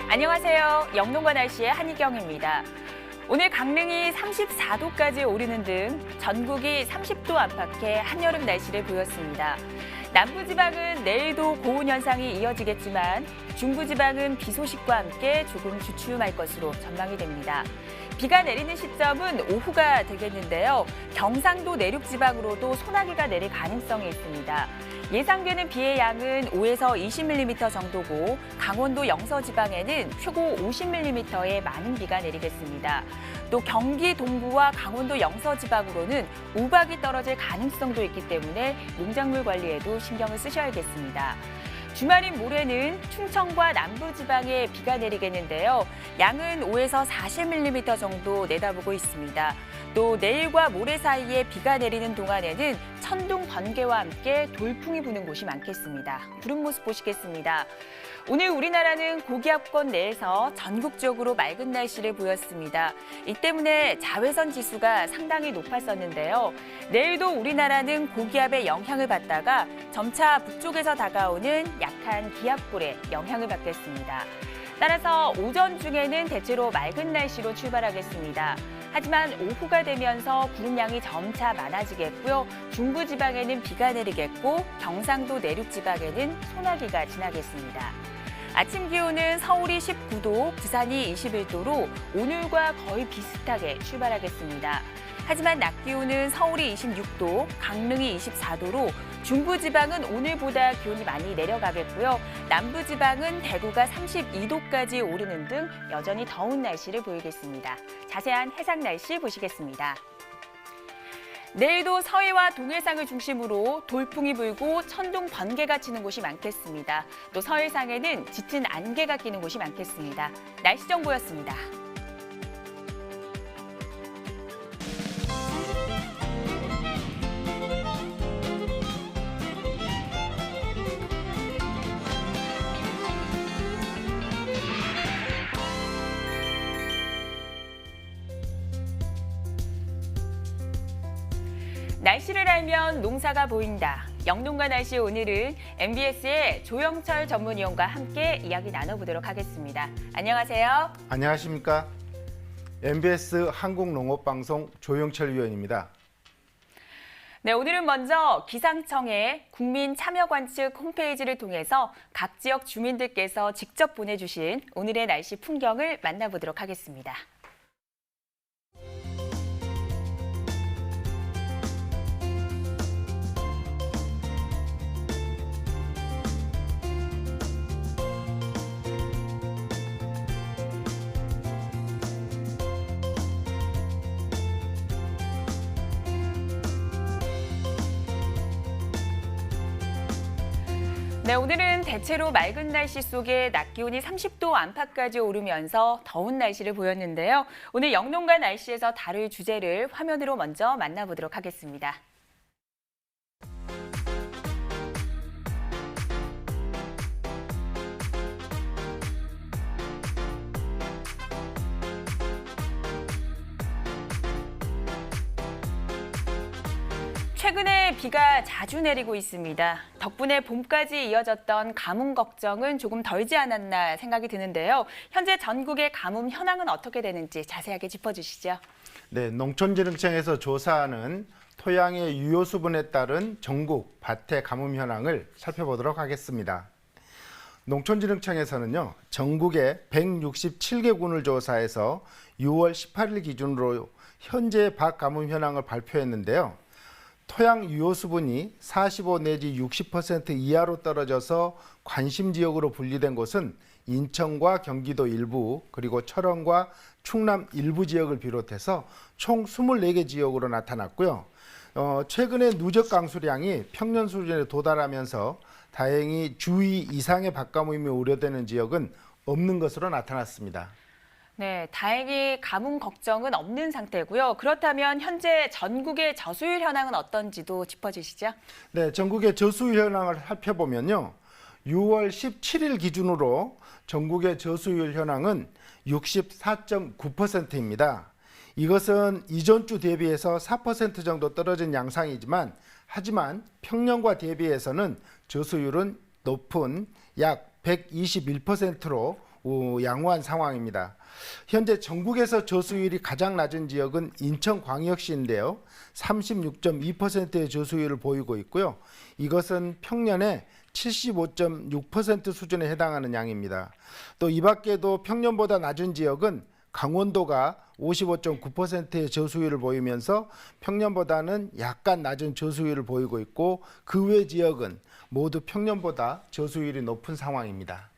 안녕하세요. 영농과 날씨의 한희경입니다. 오늘 강릉이 34도까지 오르는 등 전국이 30도 안팎의 한여름 날씨를 보였습니다. 남부지방은 내일도 고온 현상이 이어지겠지만 중부지방은 비 소식과 함께 조금 주춤할 것으로 전망이 됩니다. 비가 내리는 시점은 오후가 되겠는데요. 경상도 내륙지방으로도 소나기가 내릴 가능성이 있습니다. 예상되는 비의 양은 5에서 20mm 정도고 강원도 영서지방에는 최고 50mm의 많은 비가 내리겠습니다. 또 경기 동부와 강원도 영서지방으로는 우박이 떨어질 가능성도 있기 때문에 농작물 관리에도 신경을 쓰셔야겠습니다. 주말인 모레는 충청과 남부지방에 비가 내리겠는데요. 양은 5에서 40mm 정도 내다보고 있습니다. 또 내일과 모레 사이에 비가 내리는 동안에는 천둥, 번개와 함께 돌풍이 부는 곳이 많겠습니다. 구름 모습 보시겠습니다. 오늘 우리나라는 고기압권 내에서 전국적으로 맑은 날씨를 보였습니다. 이 때문에 자외선 지수가 상당히 높았었는데요. 내일도 우리나라는 고기압의 영향을 받다가 점차 북쪽에서 다가오는 약한 기압골의 영향을 받겠습니다. 따라서 오전 중에는 대체로 맑은 날씨로 출발하겠습니다. 하지만 오후가 되면서 구름량이 점차 많아지겠고요. 중부지방에는 비가 내리겠고 경상도 내륙지방에는 소나기가 지나겠습니다. 아침 기온은 서울이 19도, 부산이 21도로 오늘과 거의 비슷하게 출발하겠습니다. 하지만 낮 기온은 서울이 26도, 강릉이 24도로 중부지방은 오늘보다 기온이 많이 내려가겠고요. 남부지방은 대구가 32도까지 오르는 등 여전히 더운 날씨를 보이겠습니다. 자세한 해상 날씨 보시겠습니다. 내일도 서해와 동해상을 중심으로 돌풍이 불고 천둥, 번개가 치는 곳이 많겠습니다. 또 서해상에는 짙은 안개가 끼는 곳이 많겠습니다. 날씨 정보였습니다. 날씨를 알면 농사가 보인다. 영농과 날씨 오늘은 MBS의 조영철 전문위원과 함께 이야기 나눠보도록 하겠습니다. 안녕하세요. 안녕하십니까. MBS 한국농업방송 조영철 위원입니다. 네, 오늘은 먼저 기상청의 국민참여관측 홈페이지를 통해서 각 지역 주민들께서 직접 보내주신 오늘의 날씨 풍경을 만나보도록 하겠습니다. 네, 오늘은 대체로 맑은 날씨 속에 낮 기온이 30도 안팎까지 오르면서 더운 날씨를 보였는데요. 오늘 영농과 날씨에서 다룰 주제를 화면으로 먼저 만나보도록 하겠습니다. 최근에 비가 자주 내리고 있습니다. 덕분에 봄까지 이어졌던 가뭄 걱정은 조금 덜지 않았나 생각이 드는데요. 현재 전국의 가뭄 현황은 어떻게 되는지 자세하게 짚어주시죠. 네, 농촌진흥청에서 조사하는 토양의 유효 수분에 따른 전국 밭의 가뭄 현황을 살펴보도록 하겠습니다. 농촌진흥청에서는요, 전국의 167개 군을 조사해서 6월 18일 기준으로 현재 밭 가뭄 현황을 발표했는데요. 토양 유효 수분이 45 내지 60% 이하로 떨어져서 관심 지역으로 분리된 곳은 인천과 경기도 일부, 그리고 철원과 충남 일부 지역을 비롯해서 총 24개 지역으로 나타났고요. 최근에 누적 강수량이 평년 수준에 도달하면서 다행히 주의 이상의 밭가뭄이 우려되는 지역은 없는 것으로 나타났습니다. 네, 다행히 가뭄 걱정은 없는 상태고요. 그렇다면 현재 전국의 저수율 현황은 어떤지도 짚어주시죠. 네, 전국의 저수율 현황을 살펴보면요. 6월 17일 기준으로 전국의 저수율 현황은 64.9%입니다. 이것은 이전 주 대비해서 4% 정도 떨어진 양상이지만 하지만 평년과 대비해서는 저수율은 높은 약 121%로 양호한 상황입니다. 현재 전국에서 저수율이 가장 낮은 지역은 인천광역시인데요. 36.2%의 저수율을 보이고 있고요. 이것은 평년에 75.6% 수준에 해당하는 양입니다. 또 이 밖에도 평년보다 낮은 지역은 강원도가 55.9%의 저수율을 보이면서 평년보다는 약간 낮은 저수율을 보이고 있고 그 외 지역은 모두 평년보다 저수율이 높은 상황입니다.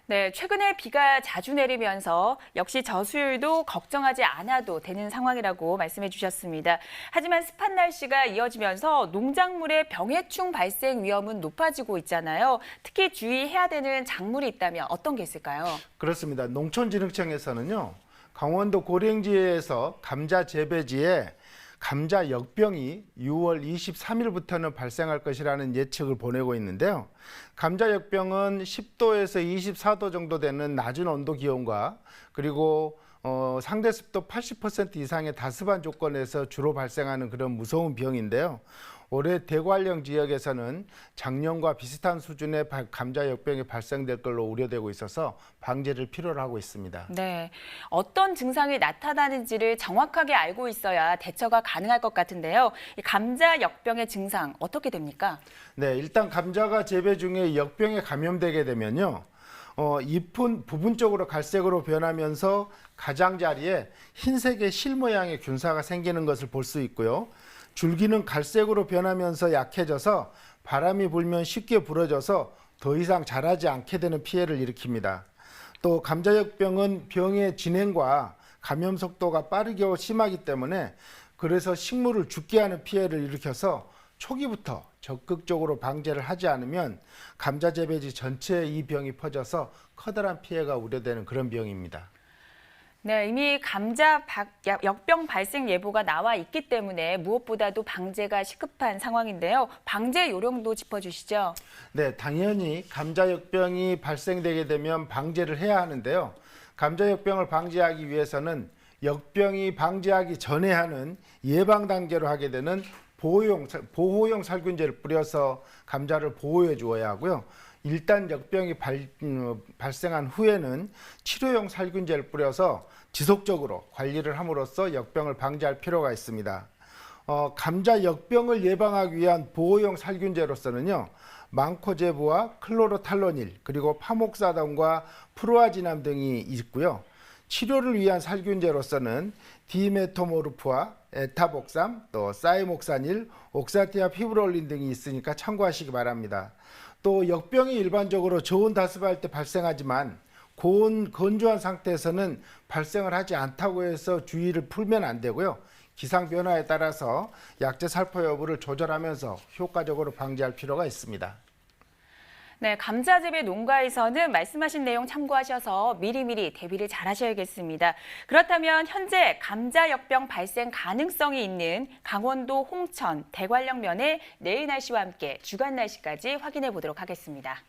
네, 최근에 비가 자주 내리면서 역시 저수율도 걱정하지 않아도 되는 상황이라고 말씀해 주셨습니다. 하지만 습한 날씨가 이어지면서 농작물의 병해충 발생 위험은 높아지고 있잖아요. 특히 주의해야 되는 작물이 있다면 어떤 게 있을까요? 그렇습니다. 농촌진흥청에서는요. 강원도 고령지에서 감자 재배지에 감자 역병이 6월 23일부터는 발생할 것이라는 예측을 보내고 있는데요. 감자 역병은 10도에서 24도 정도 되는 낮은 온도 기온과 그리고 상대 습도 80% 이상의 다습한 조건에서 주로 발생하는 그런 무서운 병인데요. 올해 대관령 지역에서는 작년과 비슷한 수준의 감자 역병이 발생될 걸로 우려되고 있어서 방제를 필요로 하고 있습니다. 네, 어떤 증상이 나타나는지를 정확하게 알고 있어야 대처가 가능할 것 같은데요. 이 감자 역병의 증상 어떻게 됩니까? 네, 일단 감자가 재배 중에 역병에 감염되게 되면요. 잎은 부분적으로 갈색으로 변하면서 가장자리에 흰색의 실 모양의 균사가 생기는 것을 볼 수 있고요. 줄기는 갈색으로 변하면서 약해져서 바람이 불면 쉽게 부러져서 더 이상 자라지 않게 되는 피해를 일으킵니다. 또 감자역병은 병의 진행과 감염 속도가 빠르게 심하기 때문에 그래서 식물을 죽게 하는 피해를 일으켜서 초기부터 적극적으로 방제를 하지 않으면 감자 재배지 전체에 이 병이 퍼져서 커다란 피해가 우려되는 그런 병입니다. 네, 이미 감자 역병 발생 예보가 나와 있기 때문에 무엇보다도 방제가 시급한 상황인데요. 방제 요령도 짚어주시죠. 네, 당연히 감자 역병이 발생되게 되면 방제를 해야 하는데요. 감자 역병을 방지하기 위해서는 역병이 방지하기 전에 하는 예방 단계로 하게 되는 보호용 살균제를 뿌려서 감자를 보호해 주어야 하고요. 일단 역병이 발생한 후에는 치료용 살균제를 뿌려서 지속적으로 관리를 함으로써 역병을 방지할 필요가 있습니다. 감자 역병을 예방하기 위한 보호용 살균제로서는요. 망코제브와 클로로탈로닐 그리고 파목사돈과 프로아지남 등이 있고요. 치료를 위한 살균제로서는 디메토모르프와 에타복삼, 또 사이목사닐, 옥사티아 피브롤린 등이 있으니까 참고하시기 바랍니다. 또 역병이 일반적으로 저온 다습할 때 발생하지만 건조한 상태에서는 발생을 하지 않다고 해서 주의를 풀면 안 되고요. 기상 변화에 따라서 약제 살포 여부를 조절하면서 효과적으로 방지할 필요가 있습니다. 네, 감자 재배 농가에서는 말씀하신 내용 참고하셔서 미리미리 대비를 잘 하셔야겠습니다. 그렇다면 현재 감자 역병 발생 가능성이 있는 강원도 홍천, 대관령면의 내일 날씨와 함께 주간 날씨까지 확인해 보도록 하겠습니다.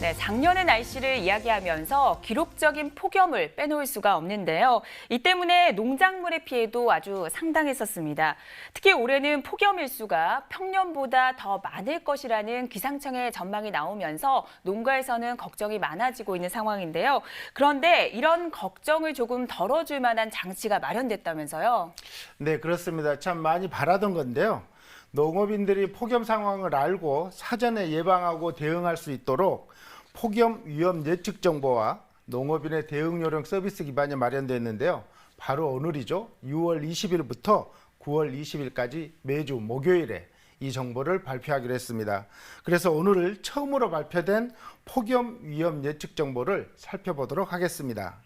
네, 작년의 날씨를 이야기하면서 기록적인 폭염을 빼놓을 수가 없는데요. 이 때문에 농작물의 피해도 아주 상당했었습니다. 특히 올해는 폭염 일수가 평년보다 더 많을 것이라는 기상청의 전망이 나오면서 농가에서는 걱정이 많아지고 있는 상황인데요. 그런데 이런 걱정을 조금 덜어줄 만한 장치가 마련됐다면서요? 네, 그렇습니다. 참 많이 바라던 건데요. 농업인들이 폭염 상황을 알고 사전에 예방하고 대응할 수 있도록 폭염 위험 예측 정보와 농업인의 대응 요령 서비스 기반이 마련됐는데요. 바로 오늘이죠. 6월 20일부터 9월 20일까지 매주 목요일에 이 정보를 발표하기로 했습니다. 그래서 오늘 처음으로 발표된 폭염 위험 예측 정보를 살펴보도록 하겠습니다.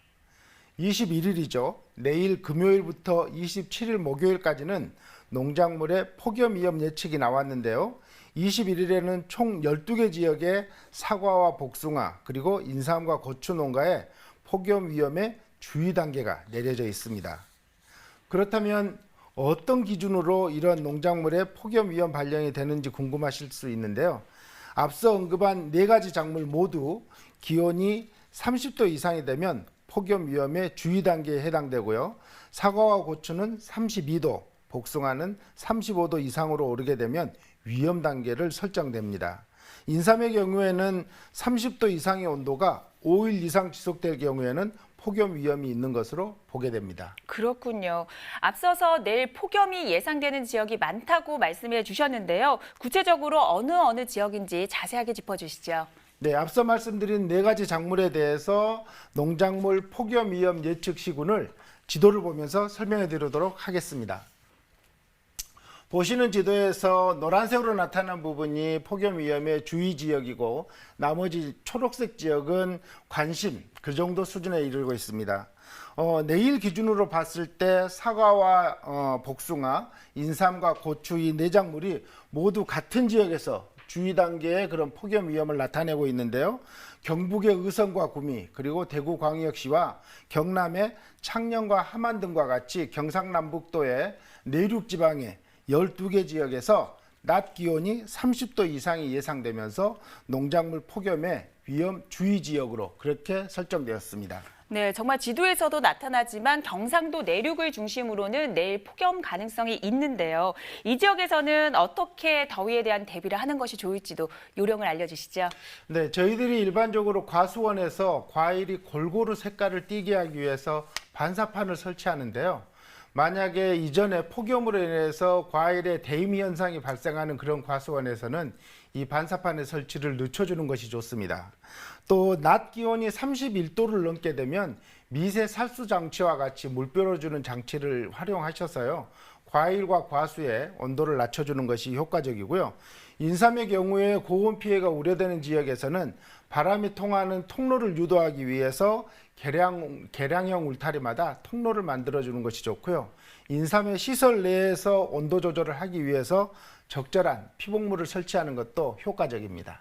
21일이죠. 내일 금요일부터 27일 목요일까지는 농작물의 폭염 위험 예측이 나왔는데요. 21일에는 총 12개 지역의 사과와 복숭아 그리고 인삼과 고추 농가에 폭염 위험의 주의 단계가 내려져 있습니다. 그렇다면 어떤 기준으로 이런 농작물의 폭염 위험 발령이 되는지 궁금하실 수 있는데요. 앞서 언급한 네 가지 작물 모두 기온이 30도 이상이 되면 폭염 위험의 주의 단계에 해당되고요. 사과와 고추는 32도, 복숭아는 35도 이상으로 오르게 되면 위험 단계를 설정됩니다. 인삼의 경우에는 30도 이상의 온도가 5일 이상 지속될 경우에는 폭염 위험이 있는 것으로 보게 됩니다. 그렇군요. 앞서서 내일 폭염이 예상되는 지역이 많다고 말씀해 주셨는데요. 구체적으로 어느 지역인지 자세하게 짚어주시죠. 네, 앞서 말씀드린 네 가지 작물에 대해서 농작물 폭염 위험 예측 시군을 지도를 보면서 설명해 드리도록 하겠습니다. 보시는 지도에서 노란색으로 나타난 부분이 폭염 위험의 주의 지역이고 나머지 초록색 지역은 관심, 그 정도 수준에 이르고 있습니다. 내일 기준으로 봤을 때 사과와 복숭아, 인삼과 고추 이 네 작물이 모두 같은 지역에서 주의 단계의 그런 폭염 위험을 나타내고 있는데요. 경북의 의성과 구미, 그리고 대구광역시와 경남의 창녕과 함안 등과 같이 경상남북도의 내륙 지방의 12개 지역에서 낮 기온이 30도 이상이 예상되면서 농작물 폭염의 위험 주의 지역으로 그렇게 설정되었습니다. 네, 정말 지도에서도 나타나지만 경상도 내륙을 중심으로는 내일 폭염 가능성이 있는데요. 이 지역에서는 어떻게 더위에 대한 대비를 하는 것이 좋을지도 요령을 알려주시죠. 네, 저희들이 일반적으로 과수원에서 과일이 골고루 색깔을 띠게 하기 위해서 반사판을 설치하는데요. 만약에 이전에 폭염으로 인해서 과일의 대임 현상이 발생하는 그런 과수원에서는 이 반사판의 설치를 늦춰주는 것이 좋습니다. 또 낮 기온이 31도를 넘게 되면 미세 살수 장치와 같이 물 빼어주는 장치를 활용하셔서요. 과일과 과수의 온도를 낮춰주는 것이 효과적이고요. 인삼의 경우에 고온 피해가 우려되는 지역에서는 바람이 통하는 통로를 유도하기 위해서 개량형 울타리마다 통로를 만들어주는 것이 좋고요. 인삼의 시설 내에서 온도 조절을 하기 위해서 적절한 피복물을 설치하는 것도 효과적입니다.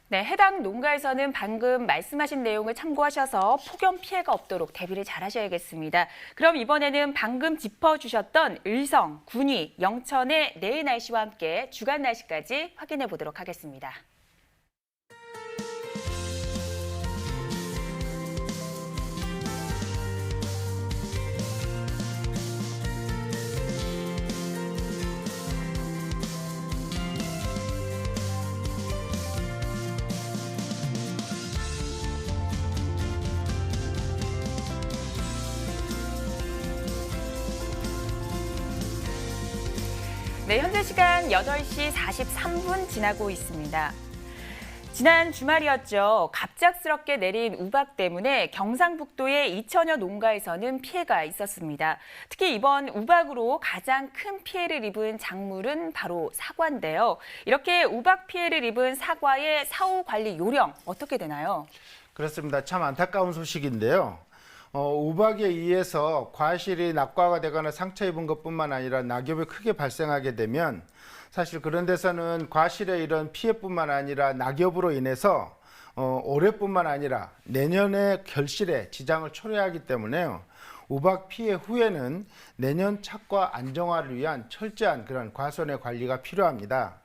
네, 해당 농가에서는 방금 말씀하신 내용을 참고하셔서 폭염 피해가 없도록 대비를 잘 하셔야겠습니다. 그럼 이번에는 방금 짚어주셨던 의성, 군위, 영천의 내일 날씨와 함께 주간 날씨까지 확인해 보도록 하겠습니다. 네, 현재 시간 8시 43분 지나고 있습니다. 지난 주말이었죠. 갑작스럽게 내린 우박 때문에 경상북도의 2천여 농가에서는 피해가 있었습니다. 특히 이번 우박으로 가장 큰 피해를 입은 작물은 바로 사과인데요. 이렇게 우박 피해를 입은 사과의 사후 관리 요령 어떻게 되나요? 그렇습니다. 참 안타까운 소식인데요. 우박에 의해서 과실이 낙과가 되거나 상처 입은 것뿐만 아니라 낙엽이 크게 발생하게 되면 사실 그런 데서는 과실의 이런 피해뿐만 아니라 낙엽으로 인해서 올해뿐만 아니라 내년의 결실에 지장을 초래하기 때문에요. 우박 피해 후에는 내년 착과 안정화를 위한 철저한 그런 과수원의 관리가 필요합니다.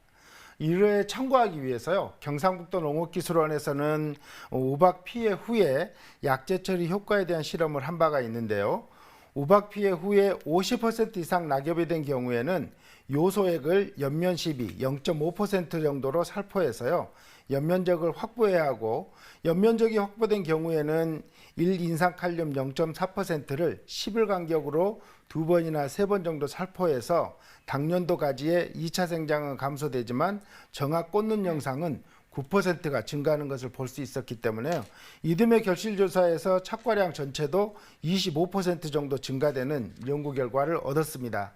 이를 참고하기 위해서요. 경상북도 농업기술원에서는 우박 피해 후에 약제 처리 효과에 대한 실험을 한 바가 있는데요. 우박 피해 후에 50% 이상 낙엽이 된 경우에는 요소액을 연면 시비 0.5% 정도로 살포해서요. 연면적을 확보해야 하고 연면적이 확보된 경우에는 1인산칼륨 0.4%를 10일 간격으로 2번이나 3번 정도 살포해서 당년도 가지의 2차 생장은 감소되지만 정확 꽂는 영상은 9%가 증가하는 것을 볼 수 있었기 때문에요. 이듬해 결실조사에서 착과량 전체도 25% 정도 증가되는 연구 결과를 얻었습니다.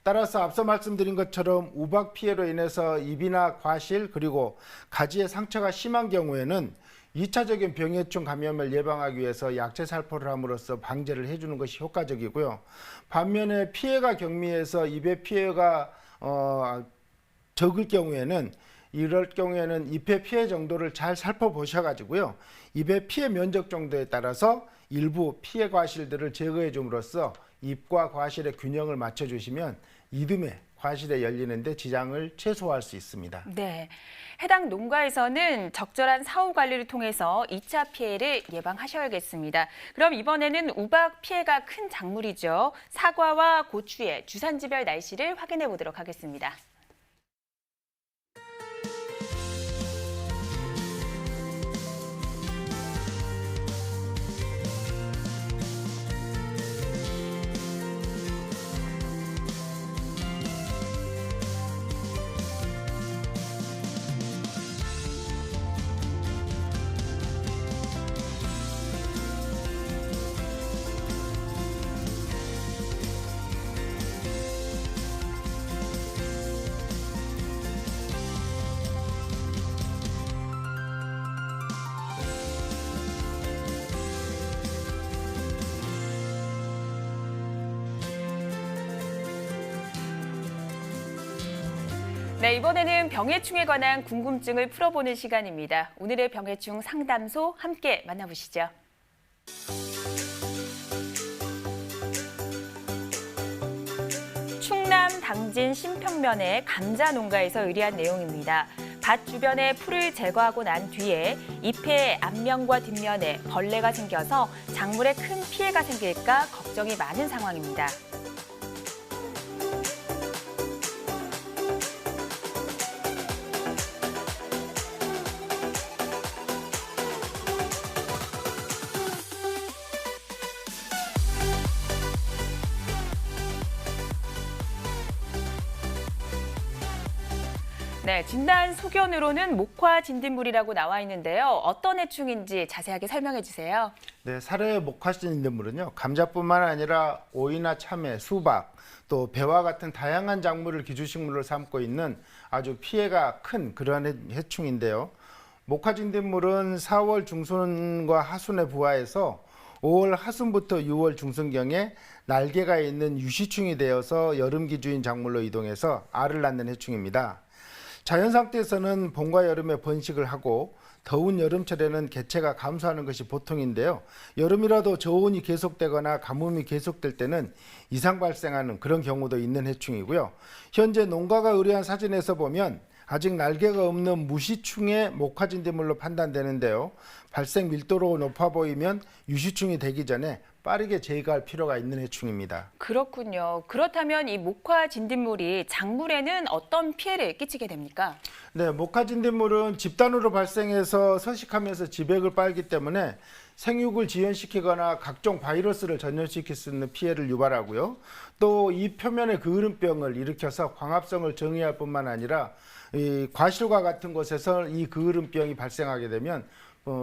따라서 앞서 말씀드린 것처럼 우박 피해로 인해서 잎이나 과실 그리고 가지의 상처가 심한 경우에는 2차적인 병해충 감염을 예방하기 위해서 약제 살포를 함으로써 방제를 해주는 것이 효과적이고요. 반면에 피해가 경미해서 잎의 피해가 적을 경우에는 이럴 경우에는 잎의 피해 정도를 잘 살펴보셔가지고요. 잎의 피해 면적 정도에 따라서 일부 피해 과실들을 제거해 줌으로써 잎과 과실의 균형을 맞춰주시면 이듬해 과실에 열리는데 지장을 최소화할 수 있습니다. 네, 해당 농가에서는 적절한 사후 관리를 통해서 2차 피해를 예방하셔야겠습니다. 그럼 이번에는 우박 피해가 큰 작물이죠. 사과와 고추의 주산지별 날씨를 확인해 보도록 하겠습니다. 네, 이번에는 병해충에 관한 궁금증을 풀어보는 시간입니다. 오늘의 병해충 상담소 함께 만나보시죠. 충남 당진 신평면의 감자 농가에서 의뢰한 내용입니다. 밭 주변에 풀을 제거하고 난 뒤에 잎의 앞면과 뒷면에 벌레가 생겨서 작물에 큰 피해가 생길까 걱정이 많은 상황입니다. 네, 진단 소견으로는 목화 진딧물이라고 나와 있는데요. 어떤 해충인지 자세하게 설명해 주세요. 네, 사례 목화진딧물은요, 감자뿐만 아니라 오이나 참외, 수박, 또 배와 같은 다양한 작물을 기주식물로 삼고 있는 아주 피해가 큰 그러한 해충인데요. 목화진딧물은 4월 중순과 하순에 부화해서 5월 하순부터 6월 중순경에 날개가 있는 유시충이 되어서 여름 기주인 작물로 이동해서 알을 낳는 해충입니다. 자연 상태에서는 봄과 여름에 번식을 하고 더운 여름철에는 개체가 감소하는 것이 보통인데요. 여름이라도 저온이 계속되거나 가뭄이 계속될 때는 이상 발생하는 그런 경우도 있는 해충이고요. 현재 농가가 의뢰한 사진에서 보면 아직 날개가 없는 무시충의 목화진딧물로 판단되는데요. 발생 밀도로 높아 보이면 유시충이 되기 전에 빠르게 제거할 필요가 있는 해충입니다. 그렇군요. 그렇다면 이 목화 진딧물이 작물에는 어떤 피해를 끼치게 됩니까? 네, 목화진딧물은 집단으로 발생해서 서식하면서 지백을 빨기 때문에 생육을 지연시키거나 각종 바이러스를 전염시킬 수 있는 피해를 유발하고요. 또 이 표면의 그을음병을 일으켜서 광합성을 정의할 뿐만 아니라 이 과실과 같은 곳에서 이 그을음병이 발생하게 되면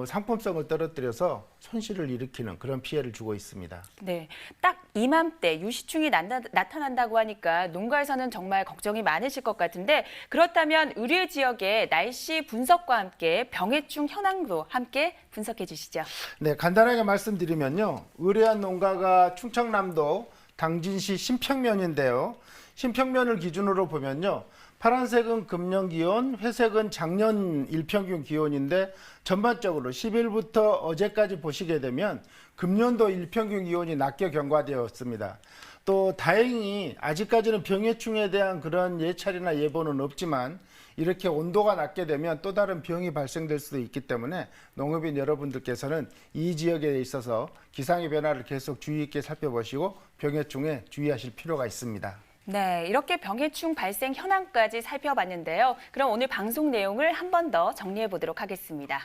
상품성을 떨어뜨려서 손실을 일으키는 그런 피해를 주고 있습니다. 네, 딱 이맘때 유시충이 나타난다고 하니까 농가에서는 정말 걱정이 많으실 것 같은데 그렇다면 의뢰 지역의 날씨 분석과 함께 병해충 현황도 함께 분석해 주시죠. 네, 간단하게 말씀드리면요. 의뢰한 농가가 충청남도 당진시 신평면인데요. 신평면을 기준으로 보면요. 파란색은 금년 기온, 회색은 작년 일평균 기온인데 전반적으로 10일부터 어제까지 보시게 되면 금년도 일평균 기온이 낮게 경과되었습니다. 또 다행히 아직까지는 병해충에 대한 그런 예찰이나 예보는 없지만 이렇게 온도가 낮게 되면 또 다른 병이 발생될 수도 있기 때문에 농업인 여러분들께서는 이 지역에 있어서 기상의 변화를 계속 주의 있게 살펴보시고 병해충에 주의하실 필요가 있습니다. 네, 이렇게 병해충 발생 현황까지 살펴봤는데요. 그럼 오늘 방송 내용을 한 번 더 정리해 보도록 하겠습니다.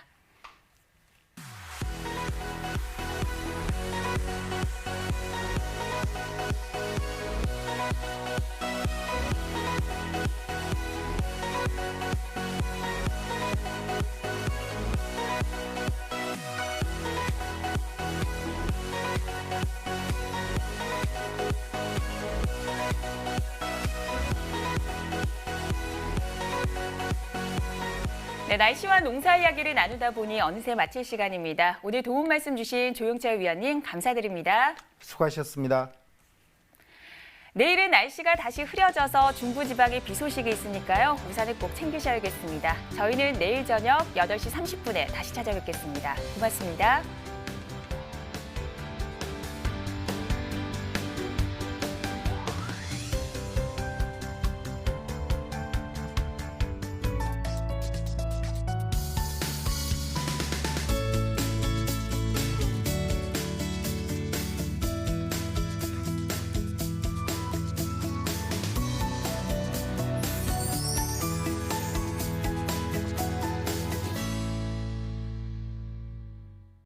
네, 날씨와 농사 이야기를 나누다 보니 어느새 마칠 시간입니다. 오늘 도움 말씀 주신 조용철 위원님 감사드립니다. 수고하셨습니다. 내일은 날씨가 다시 흐려져서 중부지방에 비 소식이 있으니까요. 우산을 꼭 챙기셔야겠습니다. 저희는 내일 저녁 8시 30분에 다시 찾아뵙겠습니다. 고맙습니다.